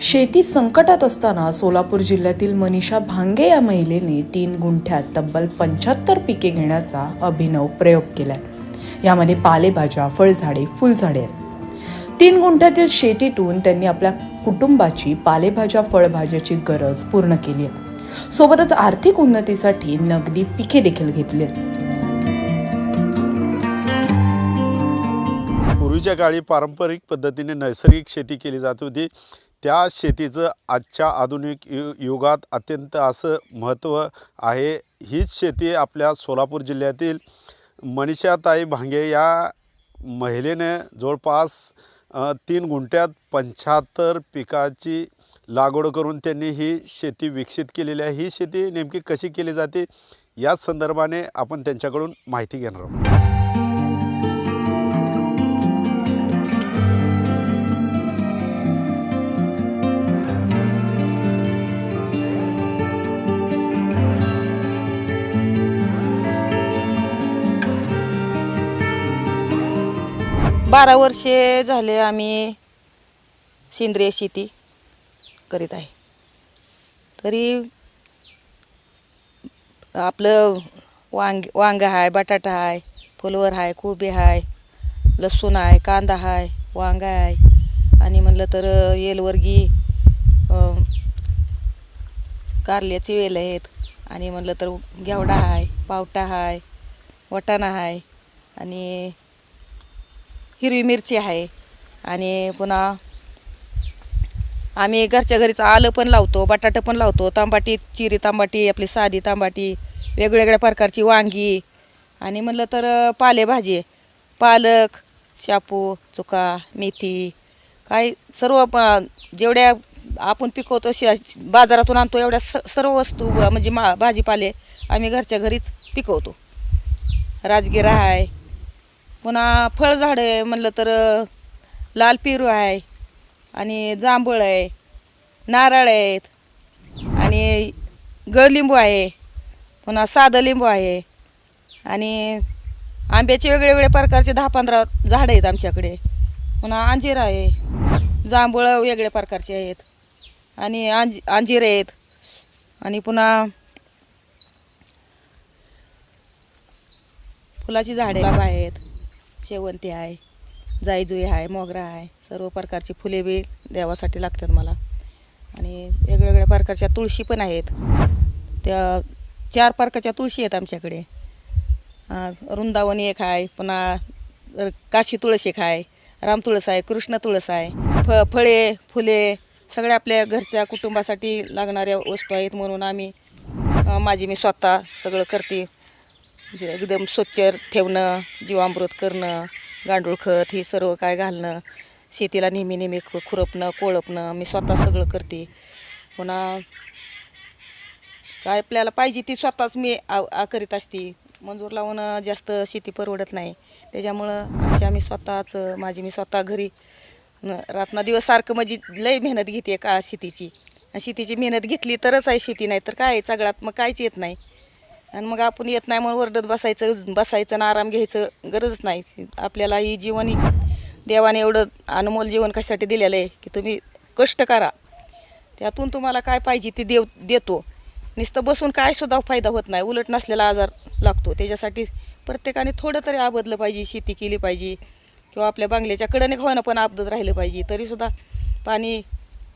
शेती संकटात असताना सोलापूर जिल्ह्यातील मनीषा भांगे या महिलेने 3 गुंठ्यात तब्बल 75 पिके घेण्याचा अभिनव प्रयोग केलाय। यामध्ये पालेभाज्या, फळझाडे, फुलझाडे आहेत। 3 गुंठ्यातील शेतीतून त्यांनी आपल्या कुटुंबाची पालेभाज्या, फळभाज्याची गरज पूर्ण केली आहे। सोबतच आर्थिक उन्नतीसाठी नगदी पिके देखील घेतली आहेत। पूर्वीच्या काळी पारंपरिक पद्धतीने नैसर्गिक शेती केली जात होती। त्या शेतीचं आजच्या आधुनिक युगात अत्यंत असं महत्त्व आहे। हीच शेती आपल्या सोलापूर जिल्ह्यातील मनीषाताई भांगे या महिलेने जवळपास 3 गुंठ्यात 75 पिकाची लागवड करून त्यांनी ही शेती विकसित केलेली आहे। ही शेती नेमकी कशी केली जाते या संदर्भाने आपण त्यांच्याकडून माहिती घेणार आहोत। 12 वर्षे झाले आम्ही सेंद्रिय शेती करीत आहे। तरी आपलं वांग आहे, बटाटा आहे, फुलवर आहे, कोबी आहे, लसूण आहे, कांदा आहे, वांग आहे आणि म्हणलं तर येलवर्गी कारल्याची वेल आहेत आणि म्हणलं तर घेवडा आहे, पावटा आहे, वाटाणा आहे आणि हिरवी मिरची आहे आणि पुन्हा आम्ही घरच्या घरीच आलं पण लावतो, बटाटा पण लावतो, तांबाटी, चिरी तांबाटी, आपली साधी तांबाटी, वेगवेगळ्या प्रकारची वांगी आणि म्हणलं तर पालेभाजी, पालक, शापू, चुका, मेथी, काय सर्व जेवढ्या आपण पिकवतो बाजारातून आणतो एवढ्या सर्व वस्तू म्हणजे भाजीपाले आम्ही घरच्या घरीच पिकवतो। राजगिरा आहे, पुन्हा फळझाडे म्हणलं तर लाल पेरू आहे आणि जांभूळ आहे, नारळ आहेत आणि गळलिंबू आहे, पुन्हा साधं लिंबू आहे आणि आंब्याचे वेगवेगळे प्रकारचे 10-15 झाडं आहेत आमच्याकडे। पुन्हा अंजीर आहे, जांभूळ वेगळ्या प्रकारचे आहेत आणि अंजीर आहेत आणि पुन्हा फुलाची झाडे आहेत, शेवंती आहे, जाईजुई आहे, मोगरा आहे, सर्व प्रकारची फुले बी देवासाठी लागतात मला आणि वेगवेगळ्या प्रकारच्या तुळशी पण आहेत। त्या 4 प्रकारच्या तुळशी आहेत आमच्याकडे। वृंदावनी एक आहे, पुन्हा काशी तुळस एक आहे, राम तुळस आहे, कृष्ण तुळस आहे। फळे फुले सगळ्या आपल्या घरच्या कुटुंबासाठी लागणाऱ्या वस्तू आहेत म्हणून आम्ही मी स्वतः सगळं करते। म्हणजे एकदम स्वच्छ ठेवणं, जीवामृत करणं, गांडूळ खत हे सर्व काय घालणं, शेतीला नेहमी खुरपणं, कोळपणं मी स्वतः सगळं करते। पुन्हा काय आपल्याला पाहिजे ती स्वतःच मी करीत असते। मंजूर लावून जास्त शेती परवडत नाही, त्याच्यामुळं आम्ही स्वतःच मी स्वतः घरी रात्रंदिवस सारखं म्हणजे लय मेहनत घेते का शेतीची मेहनत घेतली तरच आहे शेती, नाही तर काय सगळ्यात मग काहीच येत नाही। आणि मग आपण येत नाही म्हणून ओरडत बसायचं आणि आराम घ्यायचं गरजच नाही। आपल्याला ही जीवन देवाने एवढं अनमोल जीवन कशासाठी दिलेलं आहे की तुम्ही कष्ट करा, त्यातून तुम्हाला काय पाहिजे ते देतो। नुसतं बसून काय सुद्धा फायदा होत नाही, उलट नसलेला आजार लागतो। त्याच्यासाठी प्रत्येकाने थोडं तरी आबदलं पाहिजे, शेती केली पाहिजे किंवा आपल्या बांगल्याच्या कडेने होणं पण आबदत राहिलं पाहिजे। तरीसुद्धा पाणी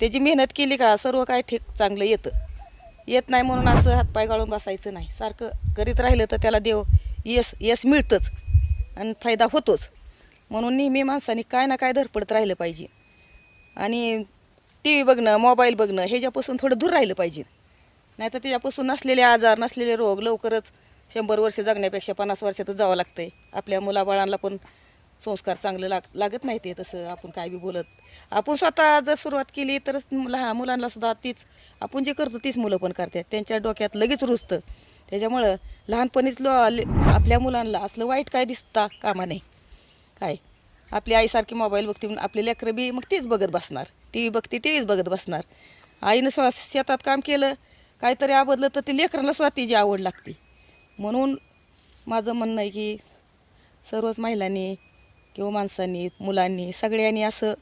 त्याची मेहनत केली का सर्व काय ठीक चांगलं येत नाही म्हणून असं हातपाय गाळून बसायचं नाही। सारखं करीत राहिलं तर त्याला यश मिळतंच आणि फायदा होतोच। म्हणून नेहमी माणसाने काय ना काय धडपडत राहिलं पाहिजे आणि TV बघणं, मोबाईल बघणं ह्याच्यापासून थोडं दूर राहिलं पाहिजे, नाहीतर त्याच्यापासून नसलेले आजार, नसलेले रोग लवकरच 100 वर्ष जगण्यापेक्षा 50 वर्षातच जावं लागतंय। आपल्या मुलाबाळांना पण संस्कार चांगलं लागत नाही ते तसं आपण काय बी बोलत। आपण स्वतः जर सुरुवात केली तरच लहान मुलांना सुद्धा तीच आपण जे करतो तीच मुलं पण करतात, त्यांच्या डोक्यात लगेच रुजतं। त्याच्यामुळं लहानपणीच आपल्या मुलांना असलं वाईट काय दिसता कामा नाही। काय आपली आईसारखी मोबाईल बघते म्हणून आपले लेकरं बी मग तीच बघत बसणार, TV बघते TVच बघत बसणार। आईनं शेतात काम केलं काहीतरी आबदलं तर ते लेकरांना सुद्धा तिची आवड लागते। म्हणून माझं म्हणणं आहे की सर्वच महिलांनी किंवा माणसांनी, मुलांनी, सगळ्यांनी असं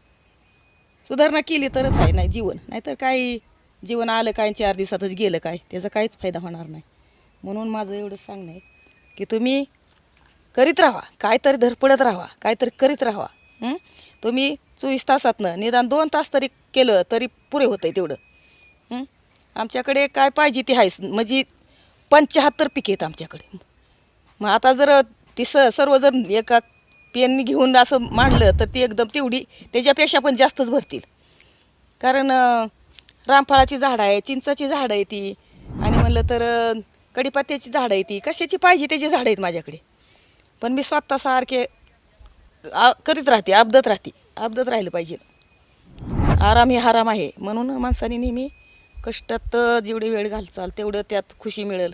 सुधारणा केली तरच आहे नाही जीवन, नाहीतर काय जीवन आलं काय 4 दिवसातच गेलं काय, त्याचा काहीच फायदा होणार नाही. म्हणून माझं एवढंच सांगणं आहे की तुम्ही करीत राहा, काहीतरी धडपडत राहा, काहीतरी करीत राहा. तुम्ही 24 तासातनं निदान 2 तास तरी केलं तरी पुरे होतं आहे तेवढं. आमच्याकडे काय पाहिजे ती आहेच, म्हणजे 75 पिके आहेत आमच्याकडे. मग आता जर ती सर्व जर एका पेननी घेऊन असं मांडलं तर ती एकदम तेवढी त्याच्यापेक्षा पण जास्तच भरतील. कारण रामफळाची झाडं आहे, चिंचाची झाडं आहे ती, आणि म्हणलं तर कडीपत्त्याची झाडं आहे ती, कशाची पाहिजे त्याची झाडं आहेत माझ्याकडे. पण मी स्वतः सारखे करीत राहते, आपदत राहिलं पाहिजे. आराम हे हराम आहे, म्हणून माणसाने नेहमी कष्टात जेवढी वेळ घालचाल तेवढं त्यात खुशी मिळेल.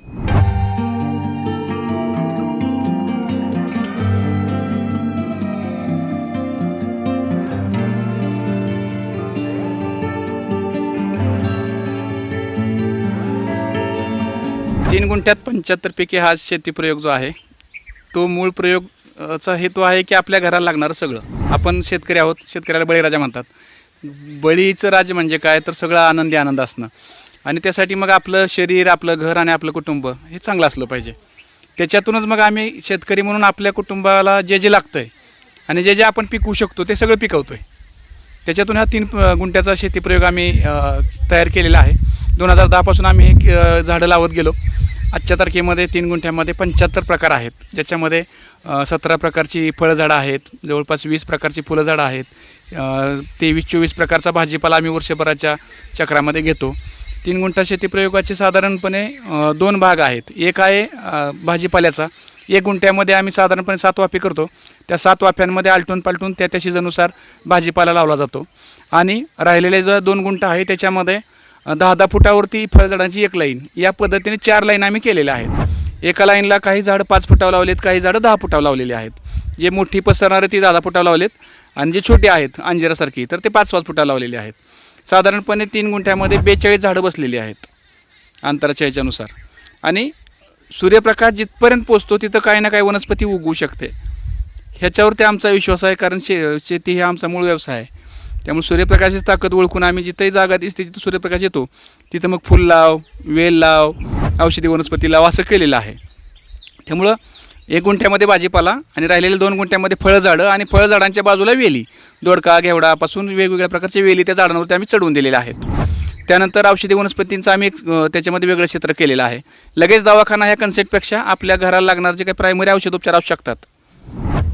तीन गुंठ्यात 75 पिके हा शेती प्रयोग जो आहे तो मूळ प्रयोगचा हेतू आहे की आपल्या घराला लागणारं सगळं. आपण शेतकरी आहोत, शेतकऱ्याला बळीराजा म्हणतात. बळीचं राज म्हणजे काय तर सगळं आनंदी आनंद असणं, आणि त्यासाठी मग आपलं शरीर, आपलं घर आणि आपलं कुटुंब हे चांगलं असलं पाहिजे. त्याच्यातूनच मग आम्ही शेतकरी म्हणून आपल्या कुटुंबाला जे जे लागतं आहे आणि जे जे आपण पिकवू शकतो ते सगळं पिकवतो आहे. त्याच्यातून हा 3 गुंठ्याचा शेती प्रयोग आम्ही तयार केलेला आहे. 2010 पासून आम्ही हे झाडं लावत गेलो. आजच्या तारखेमध्ये 3 गुंठ्यामध्ये 75 प्रकार आहेत, ज्याच्यामध्ये 17 प्रकारची फळझाडं आहेत, जवळपास 20 प्रकारची फुलझाडं आहेत, 23-24 प्रकारचा भाजीपाला आम्ही वर्षभराच्या चक्रामध्ये घेतो. 3 गुंठा शेती प्रयोगाचे साधारणपणे 2 भाग आहेत. एक आहे भाजीपाल्याचा. 1 गुंठ्यामध्ये आम्ही साधारणपणे 7 वाफे करतो. त्या 7 वाफ्यांमध्ये आलटून पालटून त्या सीझनुसार भाजीपाला लावला जातो. आणि राहिलेले जो 2 गुंठा आहे त्याच्यामध्ये 10-10 फुटावरती फळझाडांची 1 लाईन, या पद्धतीने 4 लाईन आम्ही केलेल्या आहेत. एका लाईनला काही झाडं 5 फुटावर लावलेत, काही झाडं 10 फुटावर लावलेली आहेत. जे मोठी पसरणारे ती 10 फुटावर लावलेत, आणि जे छोटे आहेत अंजिरासारखी तर ते 5-5 फुटावर लावलेले आहेत. साधारणपणे 3 गुंठ्यामध्ये 42 झाडं बसलेली आहेत अंतराच्या ह्याच्यानुसार. आणि सूर्यप्रकाश जिथपर्यंत पोचतो तिथं काही ना काही वनस्पती उगवू शकते, ह्याच्यावरती आमचा विश्वास आहे. कारण शेती हे आमचा मूळ व्यवसाय आहे. त्यामुळे सूर्यप्रकाशाची ताकद ओळखून आम्ही जिथंही जागा दिसते जिथं सूर्यप्रकाश येतो तिथं मग फुल लाव, वेल लाव, औषधी वनस्पती लाव असं केलेलं आहे. त्यामुळं 1 गुंठ्यामध्ये भाजीपाला आणि राहिलेल्या 2 गुंठ्यामध्ये फळझाडं, आणि फळझाडांच्या बाजूला वेली, दोडका घेवडापासून वेगवेगळ्या प्रकारचे वेली त्या झाडांवरती आम्ही चढवून दिलेल्या आहेत. त्यानंतर औषधी वनस्पतींचं आम्ही त्याच्यामध्ये वेगळं क्षेत्र केलेलं आहे. लगेच दवाखाना ह्या कन्सेप्टपेक्षा आपल्या घराला लागणार जे काही प्रायमरी औषधोपचार असू शकतात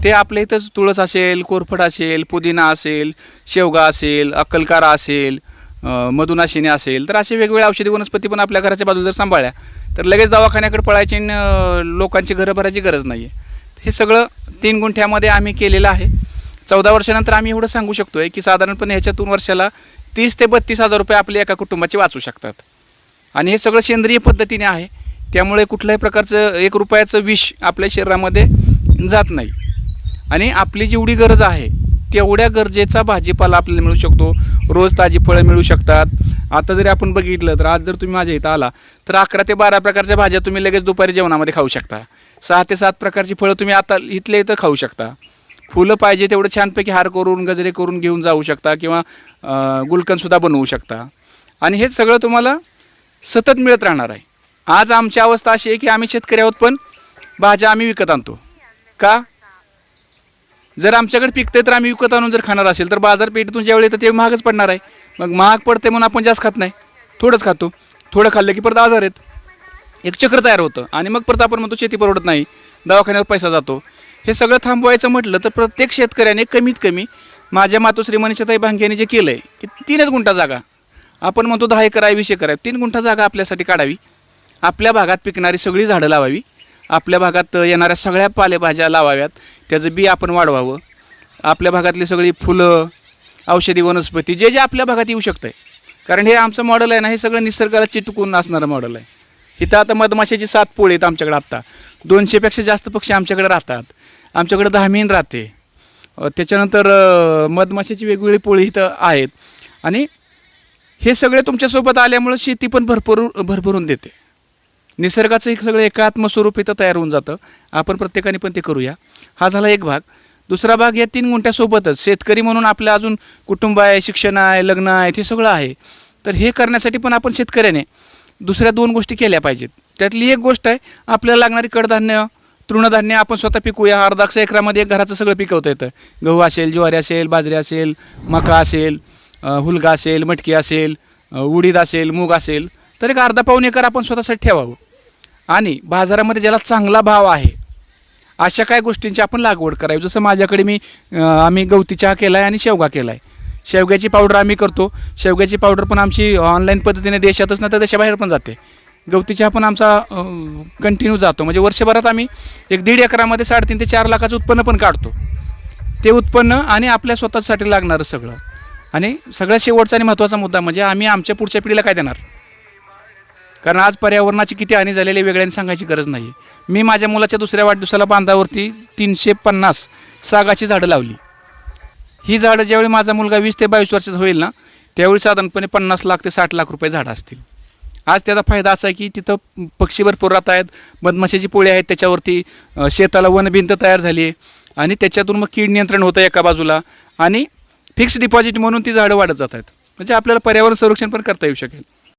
ते आपल्या इथंच तुळस असेल, कोरफड असेल, पुदिना असेल, शेवगा असेल, अक्कलकारा असेल, मधुनाशिनी असेल, तर असे वेगवेगळे औषधी वनस्पती पण आपल्या घराच्या बाजूला जर सांभाळल्या तर लगेच दवाखान्याकडे पळायची लोकांची घरं भरायची गरज नाही आहे. हे सगळं 3 गुंठ्यामध्ये आम्ही केलेलं आहे. 14 वर्षानंतर आम्ही एवढं सांगू शकतो आहे की साधारणपणे ह्याच्यातून वर्षाला 30 ते 32 हजार रुपये आपल्या एका कुटुंबाचे वाचू शकतात. आणि हे सगळं सेंद्रिय पद्धतीने आहे, त्यामुळे कुठल्याही प्रकारचं 1 रुपयाचं विष आपल्या शरीरामध्ये जात नाही. आणि आपली जेवढी गरज आहे तेवढ्या गरजेचा भाजीपाला आपल्याला मिळू शकतो. रोज ताजी फळं मिळू शकतात. आता जरी आपण बघितलं तर आज जर तुम्ही माझ्या इथं आला तर 11 ते 12 प्रकारच्या भाज्या तुम्ही लगेच दुपारी जेवणामध्ये खाऊ शकता. 6 ते 7 प्रकारची फळं तुम्ही आता इथल्या इथं खाऊ शकता. फुलं पाहिजे तेवढं छानपैकी हार करून, गजरे करून घेऊन जाऊ शकता, किंवा गुलकंदसुद्धा बनवू शकता. आणि हे सगळं तुम्हाला सतत मिळत राहणार आहे. आज आमची अवस्था अशी आहे की आम्ही शेतकरी आहोत, पण भाज्या आम्ही विकत आणतो. का? जर आमच्याकडे पिकते तर आम्ही विकत आणून जर खाणार असेल तर बाजारपेठेतून ज्यावेळी येतं ते महागच पडणार आहे. मग महाग पडते म्हणून आपण जास्त खात नाही, थोडंच खातो. थोडं खाल्लं की परत आजार आहेत, एक चक्र तयार होतं, आणि मग परत आपण म्हणतो शेती परवडत नाही, दवाखान्यावर पैसा जातो. हे सगळं थांबवायचं म्हटलं तर प्रत्येक शेतकऱ्याने कमीत कमी माझ्या मातोश्री मनीषाताई भांगे यांनी जे केलं आहे की 3 गुंठा जागा, आपण म्हणतो 10 एकर आहे, 20 एकर आहे, 3 गुंठा जागा आपल्यासाठी काढावी. आपल्या भागात पिकणारी सगळी झाडं लावावी, आपल्या भागात येणाऱ्या सगळ्या पालेभाज्या लावाव्यात, त्याचं बी आपण वाढवावं. आपल्या भागातली सगळी फुलं, औषधी वनस्पती जे जे आपल्या भागात येऊ शकतं आहे. कारण हे आमचं मॉडेल आहे ना, हे सगळं निसर्गाला चिटकून असणारं मॉडेल आहे. इथं आता मधमाशाची 7 पोळी आहेत आमच्याकडे. आत्ता 200पेक्षा जास्त पक्षी आमच्याकडे राहतात. आमच्याकडे 10 मीन राहते. त्याच्यानंतर मधमाशाची वेगवेगळी पोळी इथं आहेत. आणि हे सगळे तुमच्यासोबत आल्यामुळं शेती पण भरभरून देते. निसर्गाचं एक सगळं एकात्म स्वरूप इथं तयार होऊन जातं. आपण प्रत्येकाने पण ते करूया. हा झाला एक भाग. दुसरा भाग या 3 गुंठ्यासोबतच शेतकरी म्हणून आपलं अजून कुटुंब आहे, शिक्षण आहे, लग्न आहे, ते सगळं आहे. तर हे करण्यासाठी पण आपण शेतकऱ्याने दुसऱ्या 2 गोष्टी केल्या पाहिजेत. त्यातली एक गोष्ट आहे, आपल्याला लागणारी कडधान्य, तृणधान्य आपण स्वतः पिकूया. 1/2 एकरामध्ये एक घराचं सगळं पिकवता येतं. गहू असेल, ज्वारी असेल, बाजरी असेल, मका असेल, हुलगा असेल, मटकी असेल, उडीद असेल, मूग असेल, तर एक 1/2-पाऊण एकर आपण स्वतःसाठी ठेवावं. आणि बाजारामध्ये ज्याला चांगला भाव आहे अशा काही गोष्टींची आपण लागवड करावी. जसं माझ्याकडे आम्ही गवती चहा केला आहे आणि शेवगा केला आहे. शेवग्याची पावडर आम्ही करतो. शेवग्याची पावडर पण आमची ऑनलाईन पद्धतीने देशातच ना तर देशाबाहेर पण जाते. गवती चहा पण आमचा कंटिन्यू जातो. म्हणजे वर्षभरात आम्ही एक 1.5 एकरामध्ये 3.5 ते 4 लाखाचं उत्पन्न पण काढतो. ते उत्पन्न आणि आपल्या स्वतःसाठी लागणारं सगळं. आणि सगळ्यात शेवटचा आणि महत्त्वाचा मुद्दा म्हणजे आम्ही आमच्या पुढच्या पिढीला काय देणार. कारण आज पर्यावरणाची किती हानी झालेली वेगळ्याने सांगायची गरज नाही. मी माझ्या मुलाच्या दुसऱ्या वाढदिवसाला बांधावरती 350 सागाची झाडं लावली. ही झाडं ज्यावेळी माझा मुलगा 20 ते 22 वर्षाचा होईल ना, त्यावेळी साधारणपणे 50 लाख ते 60 लाख रुपये झाडं असतील. आज त्याचा फायदा असा आहे की तिथं पक्षी भरपूर राहत आहेत, मधमाशाची पोळी आहेत, त्याच्यावरती शेताला वनभिंत तयार झाली आहे आणि त्याच्यातून मग कीड नियंत्रण होतं एका बाजूला आणि फिक्स डिपॉझिट म्हणून ती झाडं वाढत जात आहेत. म्हणजे आपल्याला पर्यावरण संरक्षण पण करता येऊ शकेल.